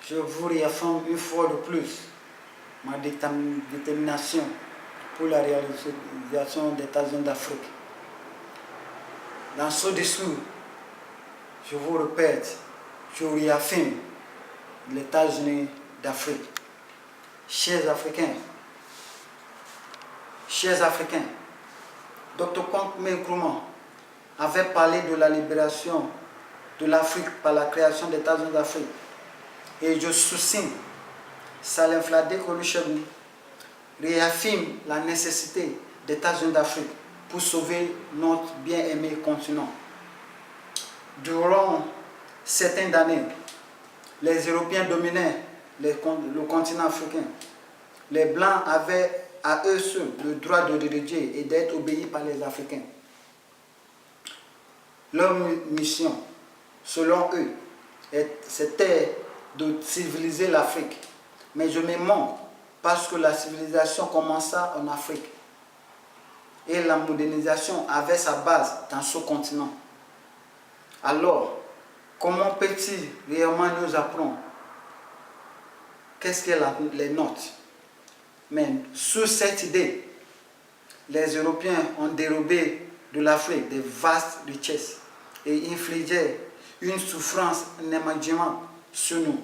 Je vous réaffirme une fois de plus ma détermination pour la réalisation des États-Unis d'Afrique. Dans ce discours, je vous répète, je réaffirme les États-Unis d'Afrique. Chers Africains, Dr. Kwame Nkrumah avait parlé de la libération de l'Afrique par la création des États-Unis d'Afrique. Et je soussigne, Salim Fladé Olusegun réaffirme la nécessité des États-Unis d'Afrique pour sauver notre bien-aimé continent. Durant certaines années, les Européens dominaient le continent africain. Les Blancs avaient à eux seuls le droit de diriger et d'être obéis par les Africains. Leur mission, selon eux, c'était de civiliser l'Afrique. Mais je me mens parce que la civilisation commença en Afrique. Et la modernisation avait sa base dans ce continent. Alors, comment peut-il réellement nous apprendre qu'est-ce que les notes? Mais sous cette idée, les Européens ont dérobé de l'Afrique des vastes richesses et infligé une souffrance inimaginable sur nous.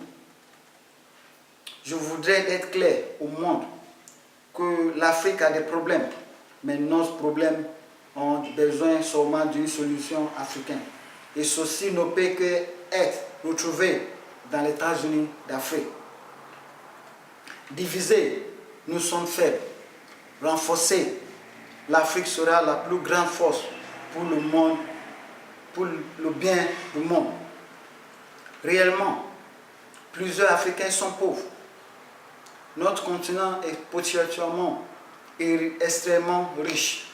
Je voudrais être clair au monde que l'Afrique a des problèmes, mais nos problèmes ont besoin seulement d'une solution africaine. Et ceci ne peut qu'être retrouvé dans les États-Unis d'Afrique. Divisés, nous sommes faibles. Renforcés, l'Afrique sera la plus grande force pour le monde, pour le bien du monde. Réellement, plusieurs Africains sont pauvres. Notre continent est potentiellement et extrêmement riche.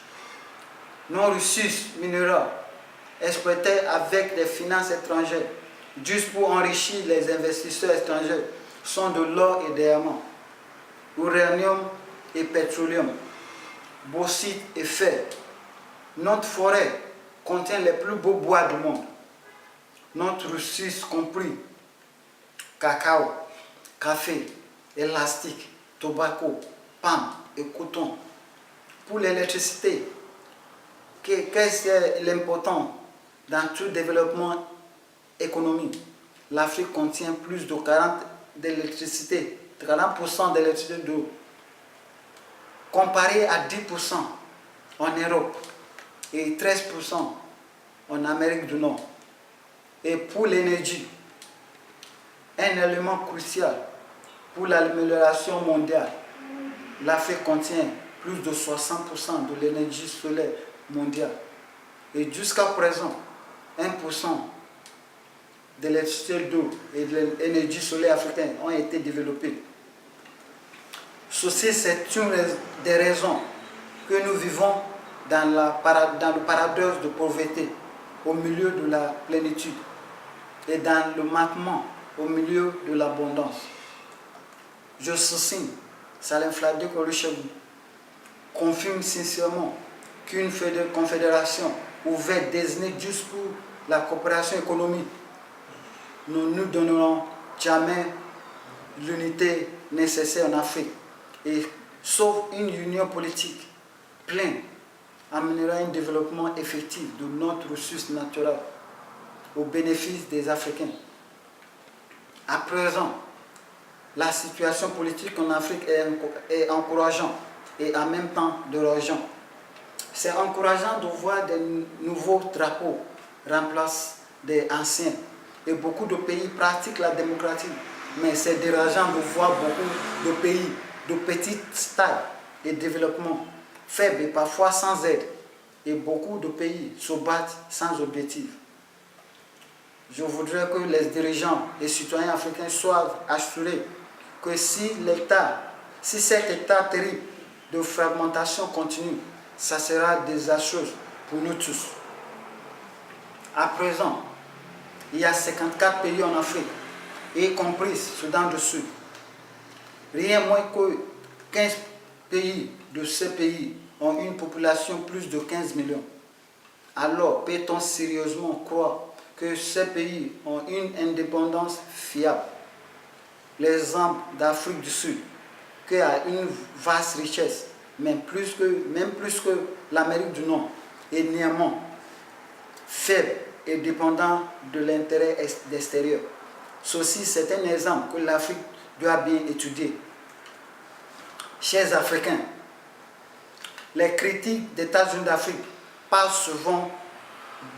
Nos ressources minérales exploitées avec des finances étrangères, juste pour enrichir les investisseurs étrangers, sont de l'or et des diamants, uranium et pétroleum, bauxite et fer. Notre forêt contient les plus beaux bois du monde. Notre ressource compris cacao, café, élastique, tobacco, palme et coton. Pour l'électricité, qu'est-ce qui est l'important dans tout développement économique? L'Afrique contient plus de 40% d'électricité d'eau, comparé à 10% en Europe et 13% en Amérique du Nord. Et pour l'énergie, un élément crucial pour l'amélioration mondiale, l'Afrique contient plus de 60% de l'énergie solaire mondiale. Et jusqu'à présent, 1% de l'électricité d'eau et de l'énergie solaire africaine ont été développés. Ceci, c'est une des raisons que nous vivons dans le paradoxe de pauvreté au milieu de la plénitude et dans le manquement au milieu de l'abondance. Je soussigne, Salim Fladé Olusegun confirme sincèrement qu'une confédération ouverte désignée juste pour la coopération économique ne nous donneront jamais l'unité nécessaire en Afrique. Et sauf une union politique pleine amènera un développement effectif de notre ressource naturelle au bénéfice des Africains. À présent, la situation politique en Afrique est encourageante et en même temps dérangeante. C'est encourageant de voir des nouveaux drapeaux remplacer des anciens. Et beaucoup de pays pratiquent la démocratie. Mais c'est dérangeant de voir beaucoup de pays de petite taille et développement faible et parfois sans aide. Et beaucoup de pays se battent sans objectif. Je voudrais que les dirigeants et citoyens africains soient assurés que si cet état terrible de fragmentation continue, ça sera désastreux pour nous tous. À présent, il y a 54 pays en Afrique, y compris Soudan du Sud. Rien moins que 15 pays de ces pays ont une population plus de 15 millions. Alors, peut-on sérieusement croire que ces pays ont une indépendance fiable? l'exemple d'Afrique du Sud, qui a une vaste richesse, même plus que l'Amérique du Nord, et néanmoins faible et dépendant de l'intérêt extérieur. Ceci, c'est un exemple que l'Afrique doit bien étudier. Chers Africains, les critiques des États-Unis d'Afrique parlent souvent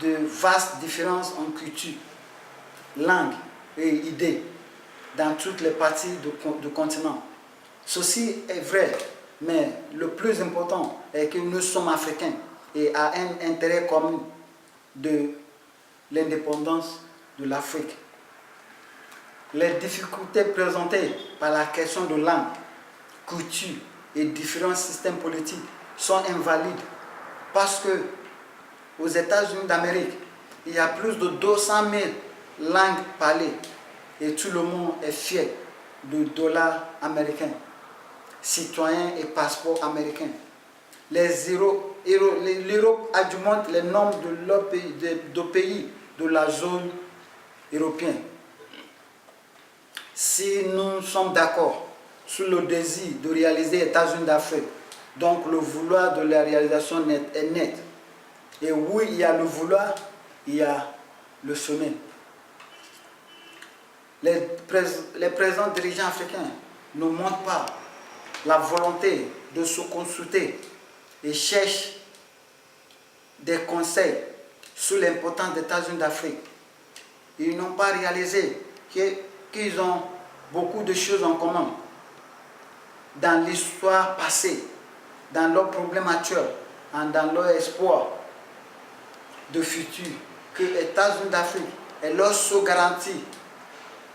de vastes différences en culture, langue et idées dans toutes les parties du continent. Ceci est vrai, mais le plus important est que nous sommes Africains et avons un intérêt commun de l'indépendance de l'Afrique. Les difficultés présentées par la question de langue, culture et différents systèmes politiques sont invalides parce que aux États-Unis d'Amérique, il y a plus de 200 000 langues parlées et tout le monde est fier du dollar américain, citoyen et passeport américain. L'Europe augmente le nombre de pays de la zone européenne. Si nous sommes d'accord sur le désir de réaliser les États-Unis d'Afrique, donc le vouloir de la réalisation est net. Et oui, il y a le vouloir, il y a le chemin. Les présents dirigeants africains ne montrent pas la volonté de se consulter et cherchent des conseils sur l'importance des États-Unis d'Afrique. Ils n'ont pas réalisé qu'ils ont beaucoup de choses en commun dans l'histoire passée, dans leurs problèmes actuels, dans leur espoir de futur, que les États-Unis d'Afrique est leur seule garantie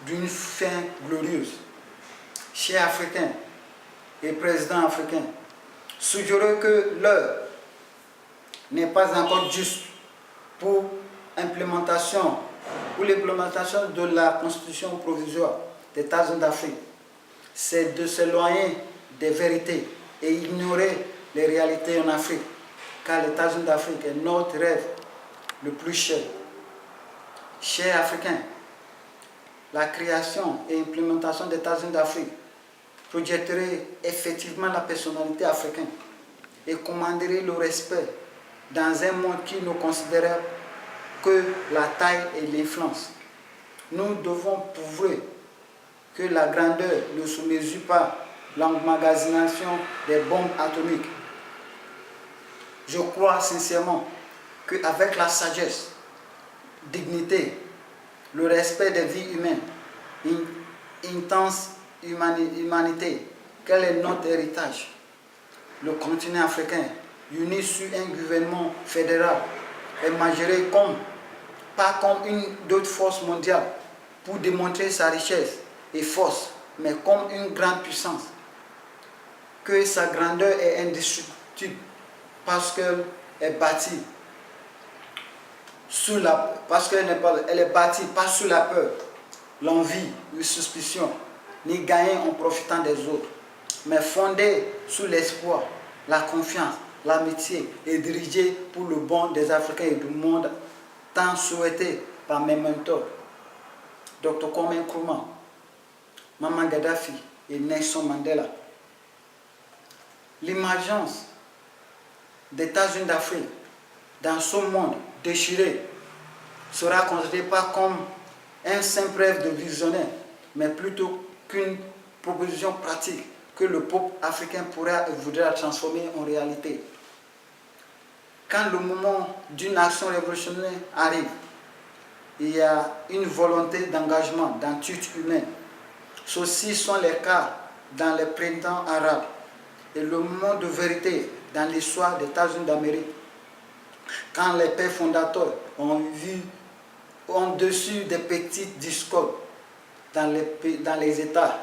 d'une fin glorieuse. Chers Africains et présidents africains, suggérez que l'heure n'est pas encore juste pour l'implémentation de la Constitution provisoire des États-Unis d'Afrique. C'est de s'éloigner des vérités et ignorer les réalités en Afrique, car les États-Unis d'Afrique est notre rêve le plus cher. Chers Africains, la création et l'implémentation des États-Unis d'Afrique projetterait effectivement la personnalité africaine et commanderait le respect dans un monde qui ne considère que la taille et l'influence. Nous devons prouver que la grandeur ne se mesure pas à l'emmagasination des bombes atomiques. Je crois sincèrement qu'avec la sagesse, dignité, le respect des vies humaines, une intense humanité, quel est notre héritage? Le continent africain, uni sur un gouvernement fédéral, est majoré pas comme une d'autres forces mondiales pour démontrer sa richesse et force, mais comme une grande puissance. Que sa grandeur est indestructible parce qu'elle est bâtie elle est bâtie pas sous la peur, l'envie ou la suspicion, ni gagnée en profitant des autres, mais fondée sur l'espoir, la confiance, l'amitié et dirigée pour le bon des Africains et du monde, tant souhaité par mes mentors, Dr. Kwame Nkrumah, Maman Gaddafi et Nelson Mandela. L'émergence des États-Unis d'Afrique dans ce monde déchiré sera considérée pas comme un simple rêve de visionnaire, mais plutôt qu'une proposition pratique que le peuple africain pourra et voudra transformer en réalité. Quand le moment d'une action révolutionnaire arrive, il y a une volonté d'engagement, d'attitude humaine. Ceux-ci sont les cas dans les printemps arabes et le moment de vérité dans l'histoire des États-Unis d'Amérique. Quand les pères fondateurs ont vu en-dessus des petites discordes dans les États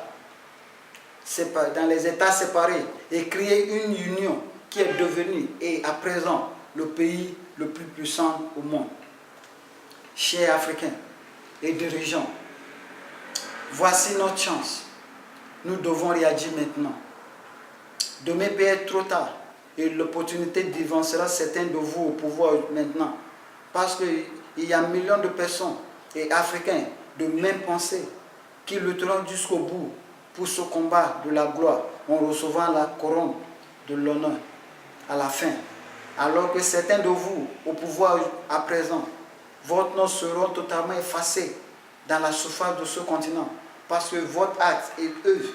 séparés et créé une union qui est devenue et à présent le pays le plus puissant au monde. Chers Africains et dirigeants, voici notre chance. Nous devons réagir maintenant. Demain peut être trop tard et l'opportunité d'évancera certains de vous au pouvoir maintenant. Parce qu'il y a millions de personnes et Africains de même pensée qui lutteront jusqu'au bout pour ce combat de la gloire, en recevant la couronne de l'honneur à la fin. Alors que certains de vous, au pouvoir à présent, votre nom seront totalement effacés dans la surface de ce continent, parce que votre acte et œuvre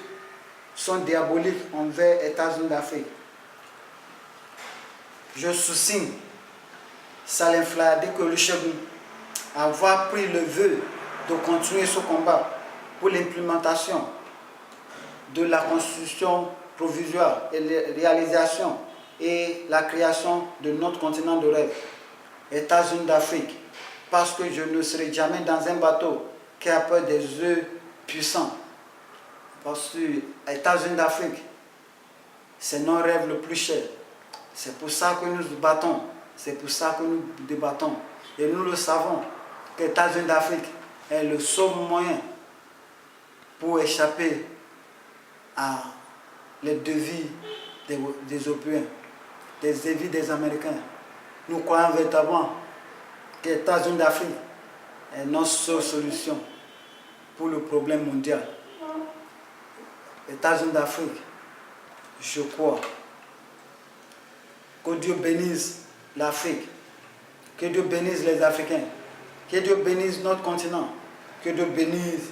sont diaboliques envers les États-Unis d'Afrique. Je soussigne Salim Flayadé Olusegun avoir pris le vœu de continuer ce combat pour l'implémentation de la constitution provisoire et la réalisation et la création de notre continent de rêve, États-Unis d'Afrique, parce que je ne serai jamais dans un bateau qui a peur des œufs puissants. Parce que les États-Unis d'Afrique, c'est notre rêve le plus cher. C'est pour ça que nous nous battons, c'est pour ça que nous débattons. Et nous le savons, que les États-Unis d'Afrique est le seul moyen pour échapper à les devis des Européens, des devis des Américains. Nous croyons véritablement que les États-Unis d'Afrique est notre seule solution pour le problème mondial. Les États-Unis d'Afrique, je crois que Dieu bénisse l'Afrique, que Dieu bénisse les Africains, que Dieu bénisse notre continent, que Dieu bénisse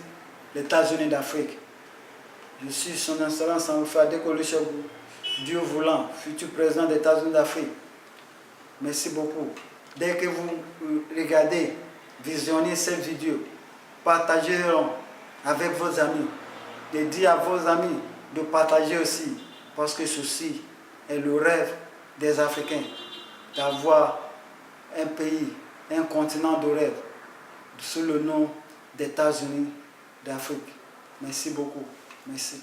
les États-Unis d'Afrique. Je suis son excellence Salim Flayadé Olusegun, Dieu voulant, futur président des États-Unis d'Afrique. Merci beaucoup. Dès que vous regardez, visionnez cette vidéo, partagez-la avec vos amis. Et dites à vos amis de partager aussi, parce que ceci est le rêve des Africains, d'avoir un pays, un continent de rêve, sous le nom des États-Unis d'Afrique. Merci beaucoup. Merci.